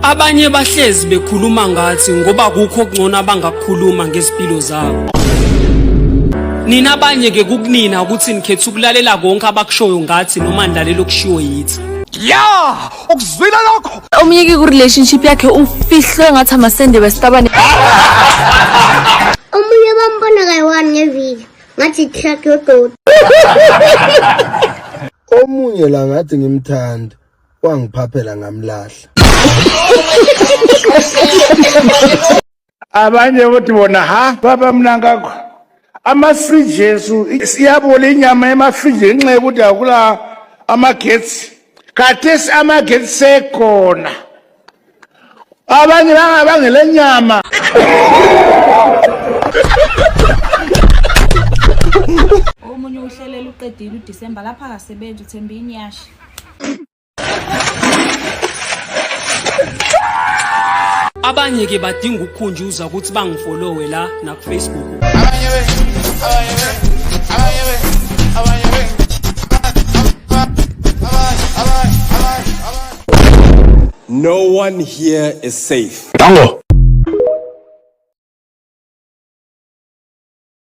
Abanye bahlezi bekhuluma ngathi ngoba kukho okungcono abangakukhuluma ngezimpilo zabo. Nina abanye ke kukunina ukuthi nikhetha ukulalela konke abakushoyo ngathi noma nilalela okushiwo yithi. Ya, ukuzwila lokho. Omnyeke ku relationship yakhe ufihle ngathi amasende westabane. Omunye bambona kayi-1 ngevideo ngathi track yodota. Omunye la ngathi ngimthanda wangiphaphela ngamlahla. Abanye bothi bona ha baba mina ngakho ama-fridge esu siyabola inyama ema-fridge ngenxa yokuthi akula amagetsi khathesi amagetsi sekhona abanye bangele nyama. Omunye uhlelela uqedile uDisemba lapha akasebenzi uThemba Inyashi. Abanye ke badinga ukukhunjuza ukuthi bangifollowe la na Facebook. No one here is safe. Dango.